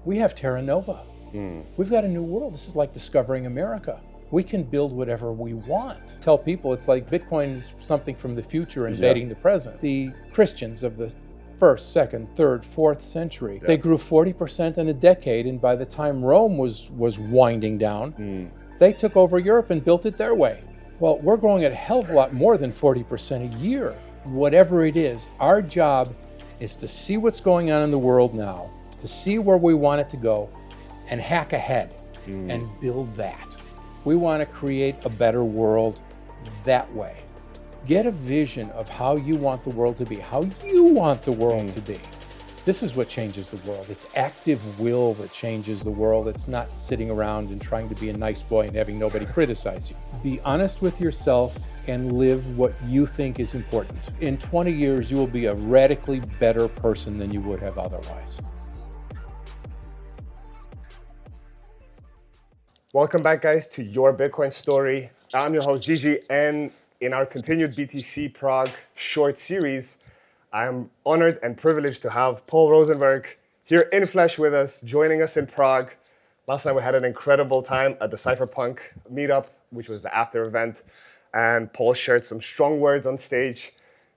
We have Terra Nova. We've got a new world. This is like discovering America. We can build whatever we want. Tell people it's like Bitcoin is something from the future invading the present. The Christians of the 1st, 2nd, 3rd, 4th century, they grew 40% in a decade, and by the time Rome was winding down, they took over Europe and built it their way. Well, we're growing at a hell of a lot more than 40% a year. Whatever it is, our job is to see what's going on in the world now, to see where we want it to go, and hack ahead and build that. We want to create a better world that way. Get a vision of how you want the world to be, how you want the world to be. This is what changes the world. It's active will that changes the world. It's not sitting around and trying to be a nice boy and having nobody criticize you. Be honest with yourself and live what you think is important. In 20 years, you will be a radically better person than you would have otherwise. Welcome back, guys, to Your Bitcoin Story. I'm your host, Gigi, and in our continued BTC Prague short series, I'm honored and privileged to have Paul Rosenberg here in flesh with us, joining us in Prague. Last night we had an incredible time at the Cypherpunk meetup, which was the after event, and Paul shared some strong words on stage,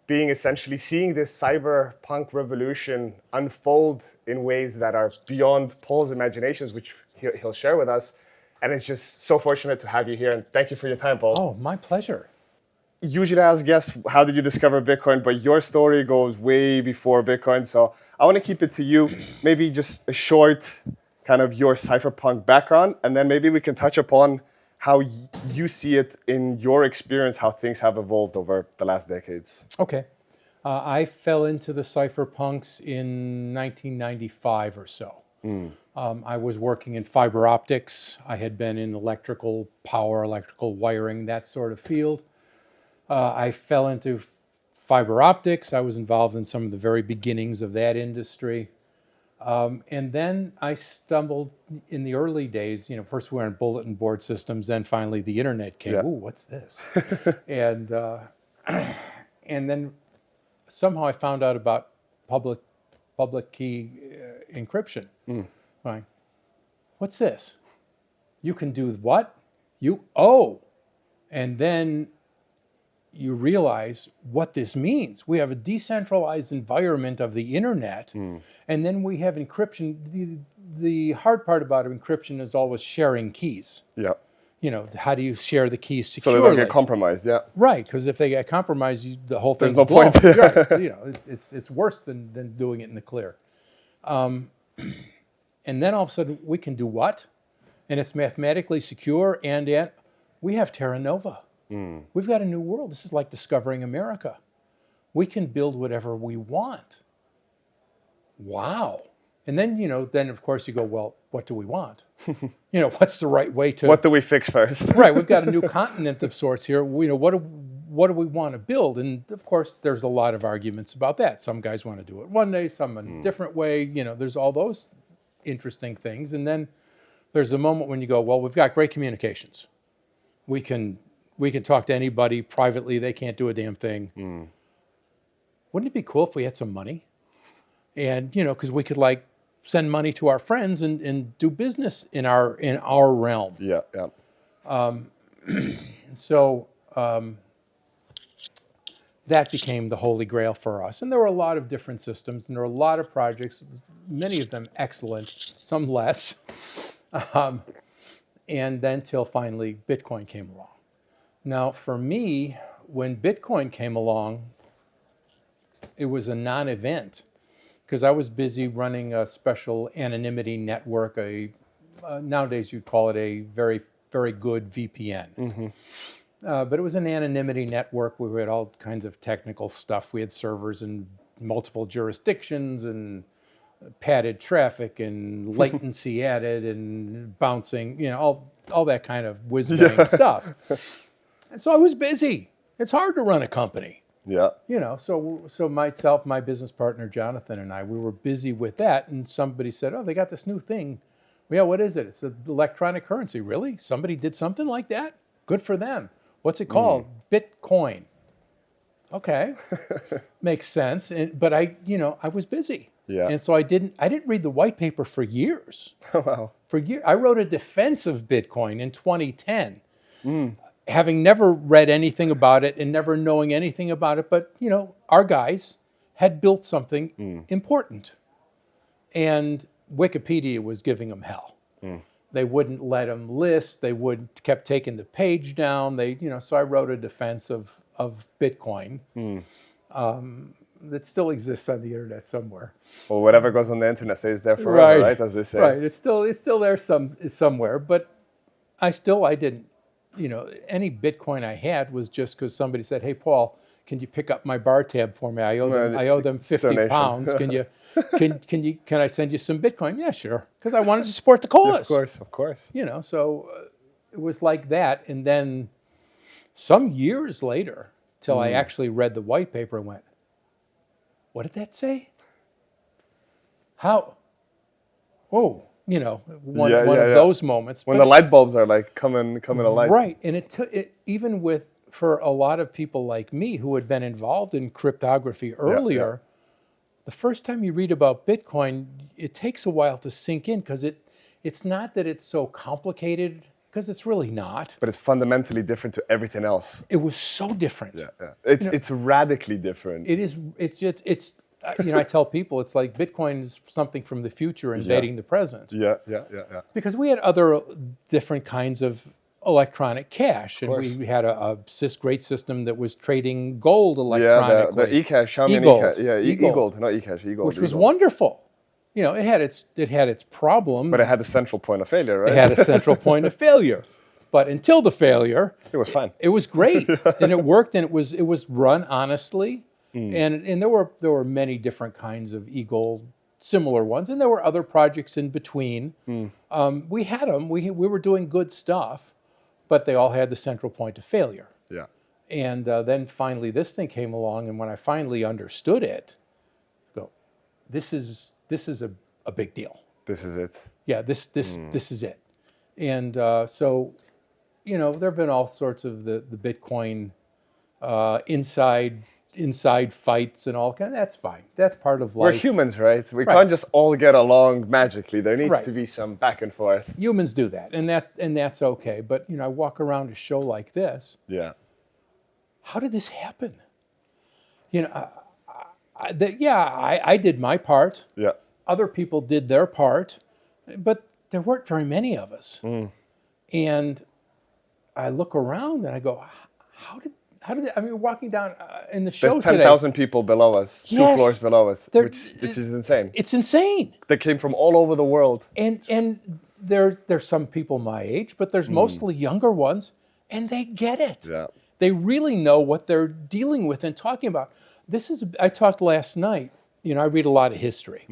seeing this cyberpunk revolution unfold in ways that are beyond Paul's imaginations, which he'll share with us. And it's just so fortunate to have you here, and thank you for your time, Paul. Oh, my pleasure. Usually I ask guests, how did you discover Bitcoin? But your story goes way before Bitcoin, so I want to keep it to you. Maybe just a short kind of your cypherpunk background, and then maybe we can touch upon how you see it in your experience, how things have evolved over the last decades. Okay. I fell into the cypherpunks in 1995 or so. I was working in fiber optics. I had been in electrical power, electrical wiring, that sort of field. I fell into fiber optics. I was involved in some of the very beginnings of that industry. And then I stumbled in the early days, first we were on bulletin board systems, then finally the internet came. Ooh, what's this? and then somehow I found out about public key encryption. Right. What's this? You can do what? And then you realize what this means. We have a decentralized environment of the internet, and then we have encryption. The hard part about encryption is always sharing keys. Yeah. How do you share the keys securely? So they don't get compromised, Right, because if they get compromised, the whole thing's There's no blown. point. Right, it's worse than doing it in the clear. And then all of a sudden, we can do what? And it's mathematically secure, and we have Terra Nova. We've got a new world. This is like discovering America. We can build whatever we want. Wow. And then, then of course you go, well, what do we want? What's the right way to... What do we fix first? Right, we've got a new continent of sorts here. What do we want to build? And of course, there's a lot of arguments about that. Some guys want to do it one day, some in a different way. There's all those interesting things. And then there's a moment when you go, well, we've got great communications. We can talk to anybody privately. They can't do a damn thing. Wouldn't it be cool if we had some money? And, because we could send money to our friends and do business in our realm. Yeah. So that became the holy grail for us. And there were a lot of different systems, and there were a lot of projects, many of them excellent, some less. And then till finally Bitcoin came along. Now, for me, when Bitcoin came along, it was a non-event because I was busy running a special anonymity network. Nowadays, you'd call it a very, very good VPN. But it was an anonymity network where we had all kinds of technical stuff. We had servers in multiple jurisdictions and padded traffic and latency added and bouncing, all that kind of whiz-bang stuff. And so I was busy. It's hard to run a company. Yeah. So myself, my business partner, Jonathan, and I, we were busy with that. And somebody said, oh, they got this new thing. Well, yeah, what is it? It's an electronic currency. Really? Somebody did something like that? Good for them. What's it called? Bitcoin. Okay. Makes sense. But I was busy. Yeah. And so I didn't read the white paper for years. Wow. For years. I wrote a defense of Bitcoin in 2010, having never read anything about it and never knowing anything about it. But, our guys had built something important. And Wikipedia was giving them hell. They wouldn't let them list. They kept taking the page down. So I wrote a defense of Bitcoin that still exists on the internet somewhere. Well, whatever goes on the internet stays there forever, right? As they say. Right. It's still there somewhere. But I didn't. Any Bitcoin I had was just because somebody said, "Hey, Paul, can you pick up my bar tab for me? I owe them 50 donation. pounds. Can I send you some Bitcoin?" Yeah, sure. Because I wanted to support the cause. Of course. So it was like that. And then some years later, till I actually read the white paper and went, "What did that say? How?" Oh, one of those moments. When the light bulbs are like coming alight. Right. And it took it, even for a lot of people like me who had been involved in cryptography earlier, the first time you read about Bitcoin, it takes a while to sink in because it's not that it's so complicated, because it's really not. But it's fundamentally different to everything else. It was so different. Yeah. It's radically different. It is. It's I tell people it's like Bitcoin is something from the future invading the present. Yeah. Because we had other different kinds of electronic cash, and we had a great system that was trading gold electronically. Yeah, the e-cash, Xiaomi e-gold. Yeah, e-gold, not e-cash, e-gold. Which was wonderful. It had its problem. But it had a central point of failure, right? It had a central point of failure. But until the failure, it was fine. It was great, and it worked, and it was run honestly. And there were many different kinds of e-gold, similar ones, and there were other projects in between. We had them. We were doing good stuff, but they all had the central point of failure. Yeah. And then finally this thing came along, and when I finally understood it, this is a big deal. This is it. Yeah, this is it. And so, there have been all sorts of the Bitcoin inside fights and all kind. That's fine. That's part of life. We're humans, right? We can't just all get along magically. There needs to be some back and forth. Humans do that, and that's okay. But I walk around a show like this. Yeah. How did this happen? I did my part. Yeah. Other people did their part, but there weren't very many of us. And I look around and I go, how did we're walking down in the show There's today. 10,000 people below us, 2 floors below us, which is insane. It's insane. They came from all over the world. And there's some people my age, but there's mostly younger ones, and they get it. Yeah. They really know what they're dealing with and talking about. I talked last night, I read a lot of history.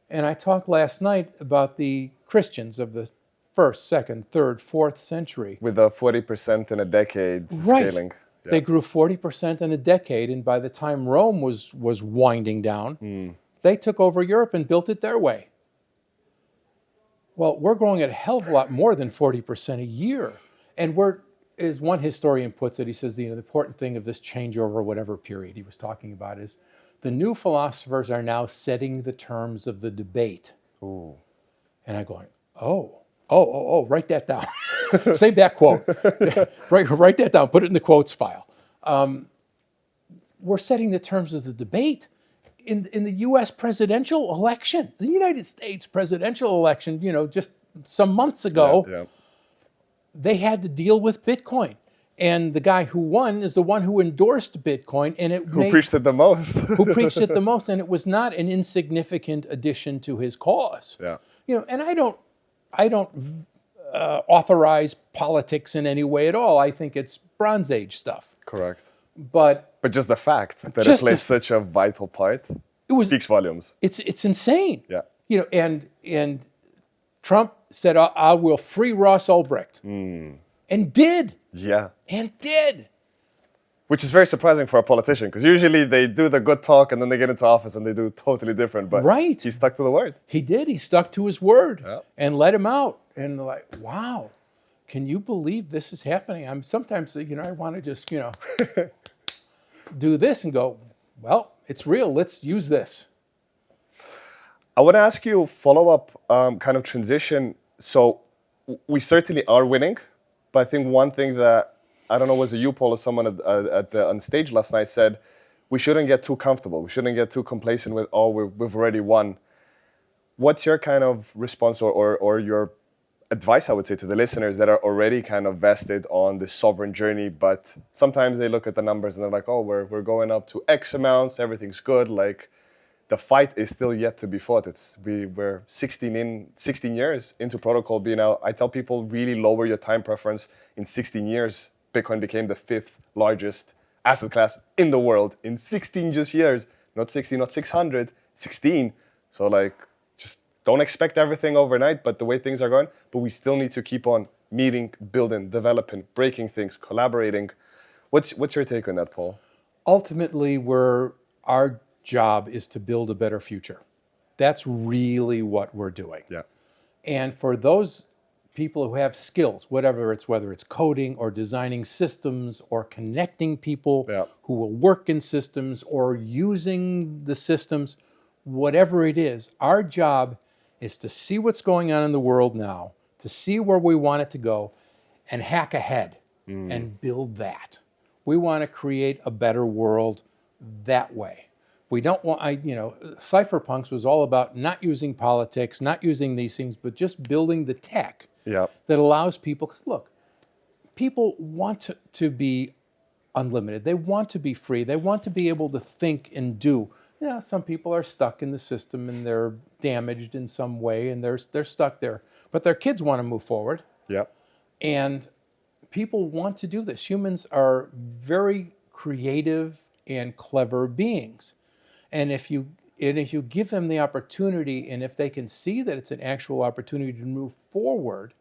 And I talked last night about the Christians of the 1st, 2nd, 3rd, 4th century. With a 40% in a decade scaling. Yeah. They grew 40% in a decade, and by the time Rome was winding down, they took over Europe and built it their way. Well, we're growing at a hell of a lot more than 40% a year. And as one historian puts it, he says the important thing of this changeover, whatever period he was talking about, is the new philosophers are now setting the terms of the debate. Ooh. And I'm going, oh, write that down. Save that quote. Write that down. Put it in the quotes file. We're setting the terms of the debate in the U.S. presidential election, the United States presidential election. Just some months ago, they had to deal with Bitcoin, and the guy who won is the one who endorsed Bitcoin, and who preached it the most. Who preached it the most, and it was not an insignificant addition to his cause. Yeah. And I don't authorize politics in any way at all. I think it's Bronze Age stuff. Correct. But just the fact that it plays such a vital part speaks volumes. It's insane. Yeah. And Trump said, I will free Ross Ulbricht. And did. Yeah. And did. Which is very surprising for a politician, because usually they do the good talk and then they get into office and they do totally different. But he stuck to the word. He did. He stuck to his word and let him out. And like, wow, can you believe this is happening? Sometimes, I want to just, do this and go, well, it's real. Let's use this. I want to ask you a follow-up kind of transition. So we certainly are winning, but I think one thing that, I don't know, was it you, Paul, or someone on stage last night said, we shouldn't get too comfortable. We shouldn't get too complacent with, oh, we've already won. What's your kind of response or your advice, I would say, to the listeners that are already kind of vested on the sovereign journey, but sometimes they look at the numbers and they're like, oh, we're going up to X amounts, everything's good. Like, the fight is still yet to be fought. We're 16 years into protocol being out. I tell people, really lower your time preference. In 16 years, Bitcoin became the 5th largest asset class in the world in 16 just years. Not 60, not 600, 16. So like, just don't expect everything overnight, but the way things are going, but we still need to keep on meeting, building, developing, breaking things, collaborating. What's your take on that, Paul? Ultimately, our job is to build a better future. That's really what we're doing. Yeah. And for those people who have skills, whether it's coding or designing systems or connecting people who will work in systems or using the systems, whatever it is, our job is to see what's going on in the world now, to see where we want it to go, and hack ahead and build that. We want to create a better world that way. We don't want, Cypherpunks was all about not using politics, not using these things, but just building the tech that allows people, because look, people want to be unlimited. They want to be free. They want to be able to think and do. Yeah, some people are stuck in the system and they're damaged in some way and they're stuck there. But their kids want to move forward. Yep. And people want to do this. Humans are very creative and clever beings. And if you give them the opportunity, and if they can see that it's an actual opportunity to move forward,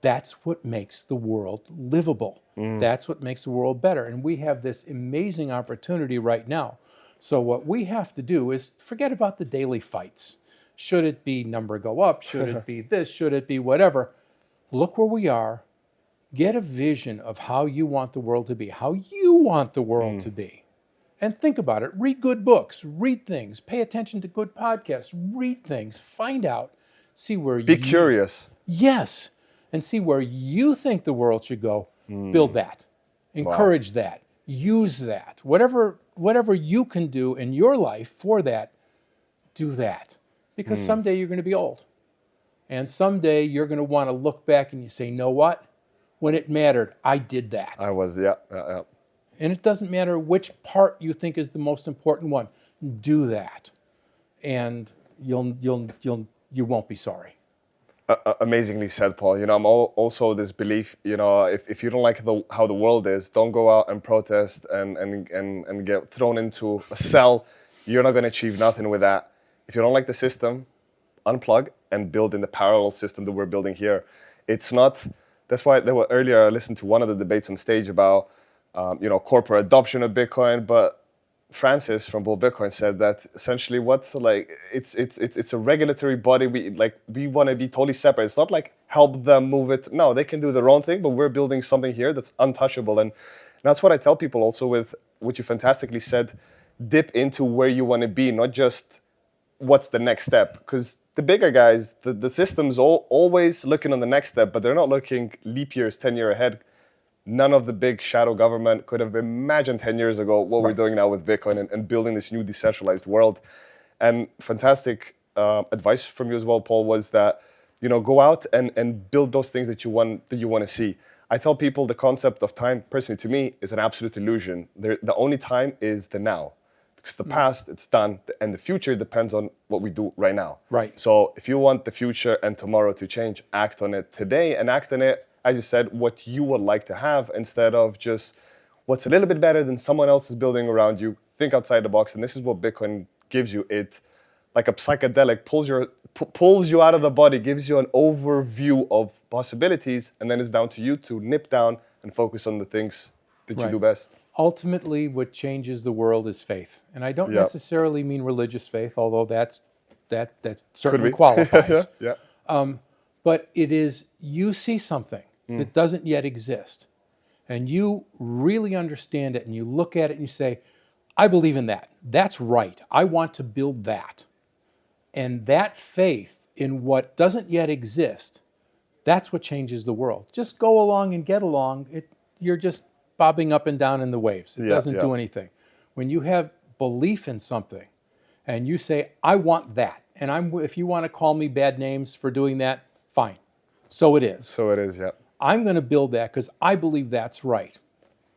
that's what makes the world livable. That's what makes the world better. And we have this amazing opportunity right now. So what we have to do is forget about the daily fights. Should it be number go up? Should it be this? Should it be whatever? Look where we are. Get a vision of how you want the world to be, how you want the world to be. And think about it. Read good books, read things, pay attention to good podcasts, read things, find out, see where Be curious. Yes. And see where you think the world should go. Build that. Encourage that. Use that. Whatever you can do in your life for that, do that. Because someday you're going to be old. And someday you're going to want to look back and you say, know what? When it mattered, I did that. I was, yeah. And it doesn't matter which part you think is the most important one. Do that, and you won't be sorry. Amazingly said, Paul. I'm also this belief. If you don't like how the world is, don't go out and protest and get thrown into a cell. You're not going to achieve nothing with that. If you don't like the system, unplug and build in the parallel system that we're building here. It's not. That's why earlier I listened to one of the debates on stage about corporate adoption of Bitcoin, but Francis from Bull Bitcoin said that essentially it's a regulatory body. We want to be totally separate. It's not like help them move it. No, they can do their own thing, but we're building something here that's untouchable. And that's what I tell people also with what you fantastically said, dip into where you want to be, not just what's the next step. Because the bigger guys, the system's always looking on the next step, but they're not looking leap years, 10 years ahead. None of the big shadow government could have imagined 10 years ago what we're doing now with Bitcoin and building this new decentralized world. And fantastic advice from you as well, Paul, was that go out and build those things that you want to see. I tell people the concept of time, personally to me, is an absolute illusion. The only time is the now. Because the past, it's done, and the future depends on what we do right now. Right. So if you want the future and tomorrow to change, act on it today, and act on it, as you said, what you would like to have instead of just what's a little bit better than someone else is building around you. Think outside the box, and this is what Bitcoin gives you. It, like a psychedelic, pulls you out of the body, gives you an overview of possibilities, and then it's down to you to nip down and focus on the things that you do best. Ultimately, what changes the world is faith. And I don't necessarily mean religious faith, although that certainly qualifies. But it is, you see something that doesn't yet exist, and you really understand it, and you look at it and you say, I believe in that. That's right. I want to build that. And that faith in what doesn't yet exist, that's what changes the world. Just go along and get along. You're just bobbing up and down in the waves. It doesn't do anything. When you have belief in something and you say, I want that, and if you want to call me bad names for doing that, fine. So it is. So it is, yeah. I'm going to build that because I believe that's right.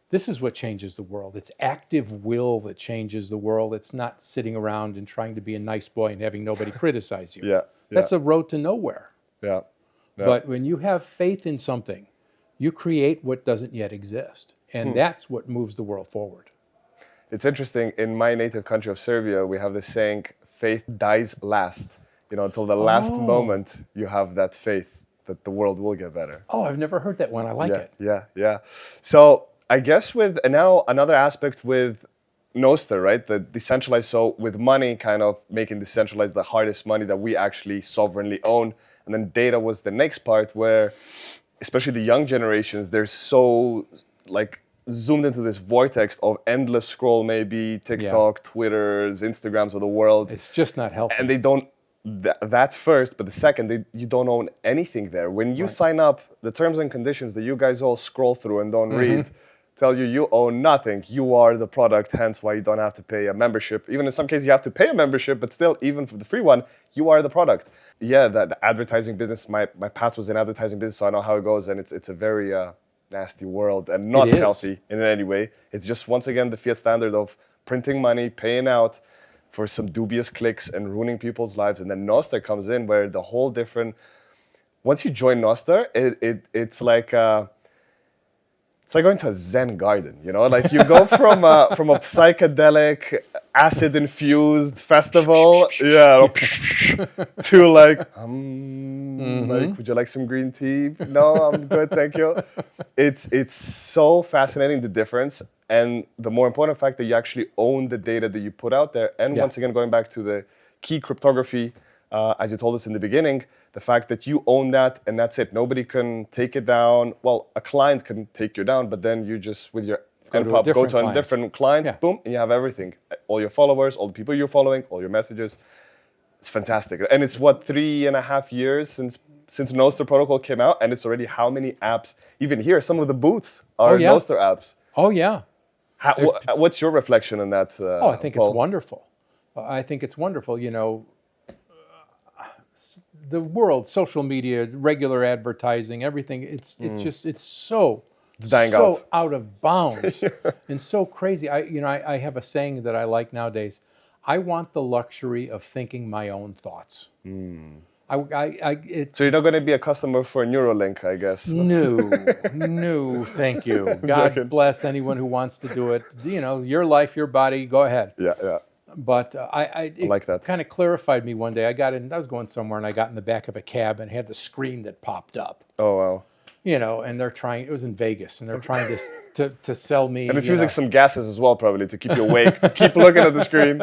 This is what changes the world. It's active will that changes the world. It's not sitting around and trying to be a nice boy and having nobody criticize you. That's a road to nowhere. Yeah. But when you have faith in something, you create what doesn't yet exist. And that's what moves the world forward. It's interesting. In my native country of Serbia, we have this saying, faith dies last. Until the last moment, you have that faith that the world will get better. Oh, I've never heard that one. I like it. Yeah. So I guess now another aspect with Nostr, right? The decentralized, so with money kind of making decentralized the hardest money that we actually sovereignly own. And then data was the next part where, especially the young generations, they're so zoomed into this vortex of endless scroll, maybe TikTok, Twitters, Instagrams of the world. It's just not healthy. And they don't, that's first, but the second, you don't own anything there. When you sign up, the terms and conditions that you guys all scroll through and don't read, tell you own nothing. You are the product, hence why you don't have to pay a membership. Even in some cases, you have to pay a membership, but still, even for the free one, you are the product. Yeah, the advertising business, my past was in advertising business, so I know how it goes, and it's a very nasty world and not healthy in any way. It's just, once again, the fiat standard of printing money, paying out for some dubious clicks and ruining people's lives. And then Nostr comes in where the whole different, once you join Nostr, it's like going to a Zen garden, Like you go from a psychedelic, acid-infused festival, to like, would you like some green tea? No, I'm good, thank you. It's so fascinating, the difference, and the more important fact that you actually own the data that you put out there. And once again, going back to the key cryptography, as you told us in the beginning, the fact that you own that and that's it. Nobody can take it down. Well, a client can take you down, but then you just, with your npub, go to a different client, boom, and you have everything. All your followers, all the people you're following, all your messages. It's fantastic. And it's 3.5 years since Nostr protocol came out, and it's already how many apps? Even here, some of the booths are Nostr apps. Oh, yeah. What's your reflection on that, I think Paul? it's wonderful. I think it's wonderful. The world, social media, regular advertising, everything, it's so out of bounds and so crazy. I have a saying that I like nowadays. I want the luxury of thinking my own thoughts. So you're not going to be a customer for Neuralink, I guess. No, thank you. God bless anyone who wants to do it. Your life, your body, go ahead. Yeah. But it like that. Kind of clarified me one day. I was going somewhere and I got in the back of a cab and had the screen that popped up. Oh, wow. And they're trying, it was in Vegas, and they're trying to sell me. And infusing some gases as well, probably, to keep you awake, to keep looking at the screen.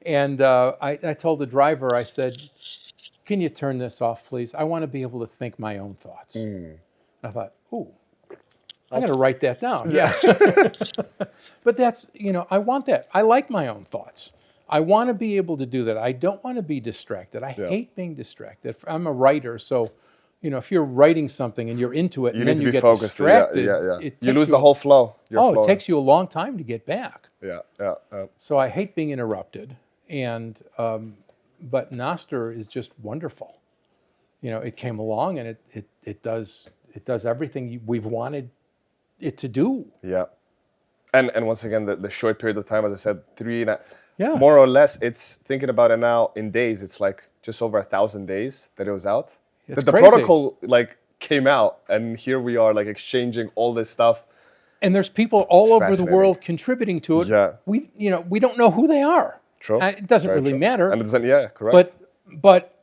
And I told the driver, I said, can you turn this off, please? I want to be able to think my own thoughts. And I thought, ooh, I'm going to write that down. Yeah. But that's, I want that. I like my own thoughts. I want to be able to do that. I don't want to be distracted. I hate being distracted. I'm a writer, so, if you're writing something and you're into it, and then you get focused. distracted, you lose the whole flow. It takes you a long time to get back. Yeah. So I hate being interrupted, and but Nostr is just wonderful. It came along and it does everything we've wanted it to do. Yeah. And once again, the short period of time, as I said, more or less, it's thinking about it now in days, it's like just over 1,000 days that it was out. It's the crazy. protocol came out, and here we are exchanging all this stuff. And there's people all over the world contributing to it. Yeah. We don't know who they are. True. It doesn't really matter. And it doesn't, correct. But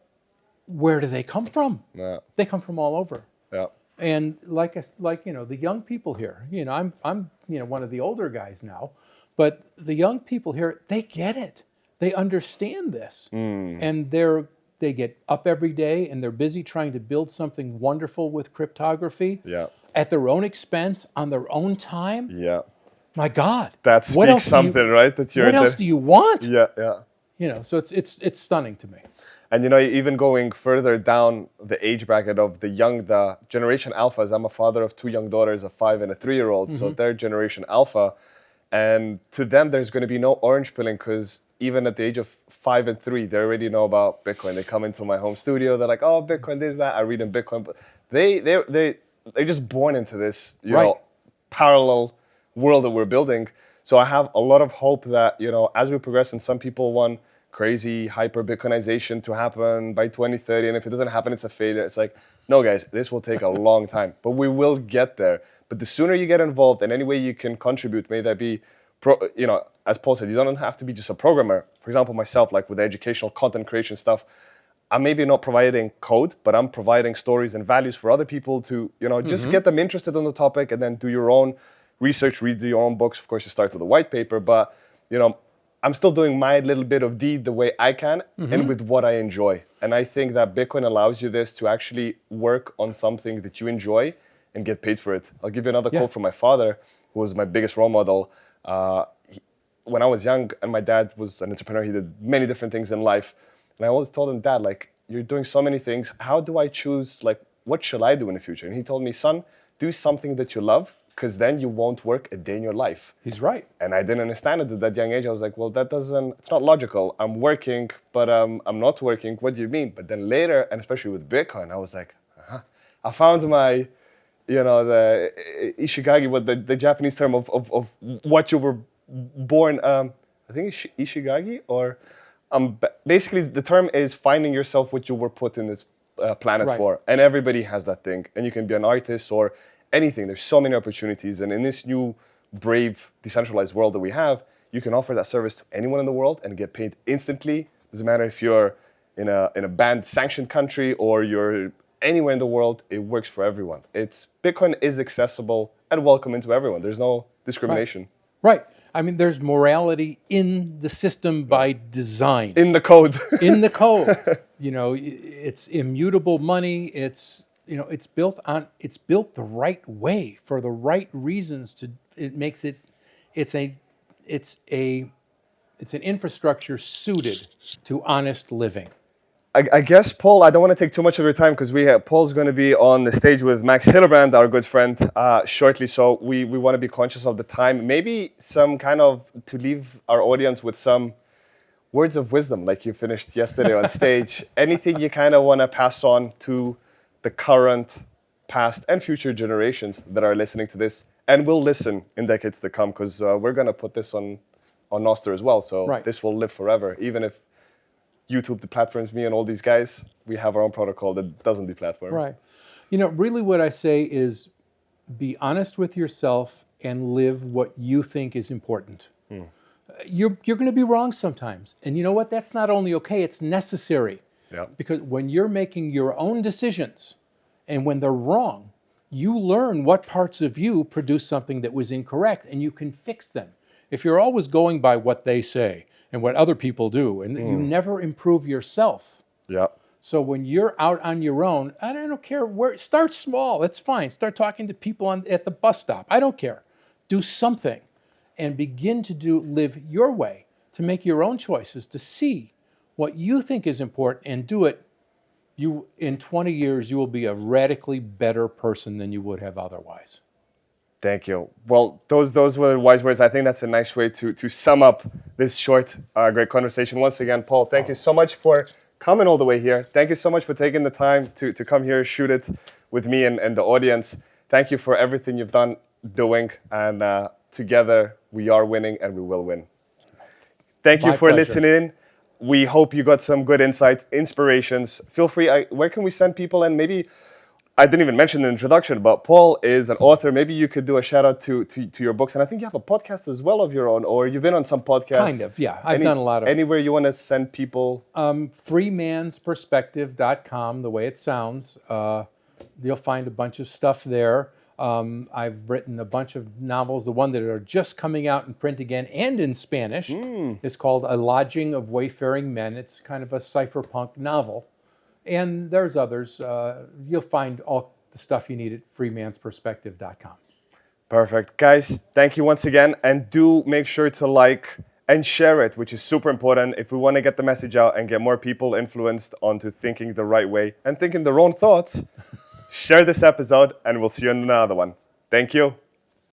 where do they come from? Yeah. They come from all over. Yeah. And the young people here, I'm one of the older guys now, but the young people here, they get it. They understand this. And they get up every day and they're busy trying to build something wonderful with cryptography at their own expense, on their own time. Yeah. My God. That speaks something, right? What else do you want? Yeah. So it's stunning to me. And even going further down the age bracket of the generation alphas, I'm a father of 2 young daughters, a 5 and a 3-year-old, so they're generation alpha. And to them, there's going to be no orange pilling, because even at the age of 5 and 3, they already know about Bitcoin. They come into my home studio, they're like, oh, Bitcoin, this, that. I read in Bitcoin. But they're just born into this, parallel world that we're building. So I have a lot of hope that, as we progress, and some people want crazy hyper Bitcoinization to happen by 2030, and if it doesn't happen, it's a failure. It's like, no, guys, this will take a long time, but we will get there. But the sooner you get involved in any way you can contribute, may that be, as Paul said, you don't have to be just a programmer. For example, myself, like with educational content creation stuff, I'm maybe not providing code, but I'm providing stories and values for other people to, just get them interested on the topic, and then do your own research, read your own books. Of course, you start with a white paper, but, I'm still doing my little bit of deed the way I can and with what I enjoy. And I think that Bitcoin allows you this to actually work on something that you enjoy and get paid for it. I'll give you another quote from my father, who was my biggest role model. When I was young, and my dad was an entrepreneur, he did many different things in life. And I always told him, Dad, like, you're doing so many things. How do I choose, like, what shall I do in the future? And he told me, son, do something that you love, because then you won't work a day in your life. He's right. And I didn't understand it at that young age. I was like, well, it's not logical. I'm working, but I'm not working. What do you mean? But then later, and especially with Bitcoin, I was like, I found my, the ishigagi, what the Japanese term of what you were born, I think it's ishigagi, or basically the term is finding yourself what you were put in this planet for. And everybody has that thing. And you can be an artist or anything. There's so many opportunities, and in this new, brave, decentralized world that we have, you can offer that service to anyone in the world and get paid instantly. Doesn't matter if you're in a banned, sanctioned country or you're anywhere in the world. It works for everyone. Bitcoin is accessible and welcome into everyone. There's no discrimination. Right. I mean, there's morality in the system by design. In the code. In the code. It's immutable money. It's built the right way for the right reasons. It's an infrastructure suited to honest living. I guess, Paul, I don't want to take too much of your time, because Paul's going to be on the stage with Max Hillerbrand, our good friend, shortly. So we want to be conscious of the time. Maybe some kind of, to leave our audience with some words of wisdom, like you finished yesterday on stage. Anything you kind of want to pass on to the current, past, and future generations that are listening to this and will listen in decades to come, because we're going to put this on Nostr as well. So this will live forever. Even if YouTube deplatforms me and all these guys, we have our own protocol that doesn't deplatform. Right. Really what I say is be honest with yourself and live what you think is important. You're going to be wrong sometimes. And you know what? That's not only okay, it's necessary. Yeah. Because when you're making your own decisions and when they're wrong, you learn what parts of you produce something that was incorrect, and you can fix them. If you're always going by what they say and what other people do, and you never improve yourself. Yeah. So when you're out on your own, I don't care where, start small, it's fine. Start talking to people at the bus stop. I don't care. Do something and begin to live your way, to make your own choices, to see what you think is important and do it. In 20 years, you will be a radically better person than you would have otherwise. Thank you. Well, those were wise words. I think that's a nice way to sum up this short, great conversation. Once again, Paul, thank you so much for coming all the way here. Thank you so much for taking the time to come here, shoot it with me and the audience. Thank you for everything you've done, doing, and together we are winning and we will win. Thank you for listening. We hope you got some good insights, inspirations. Feel free, where can we send people? And maybe, I didn't even mention in the introduction, but Paul is an author. Maybe you could do a shout out to your books. And I think you have a podcast as well of your own, or you've been on some podcasts. Kind of, yeah. I've done a lot of. Anywhere you want to send people? Freemansperspective.com, the way it sounds. You'll find a bunch of stuff there. I've written a bunch of novels. The one that are just coming out in print again and in Spanish is called A Lodging of Wayfaring Men. It's kind of a cypherpunk novel. And there's others. You'll find all the stuff you need at freemansperspective.com. Perfect. Guys, thank you once again. And do make sure to like and share it, which is super important if we want to get the message out and get more people influenced onto thinking the right way and thinking their own thoughts. Share this episode, and we'll see you in another one. Thank you.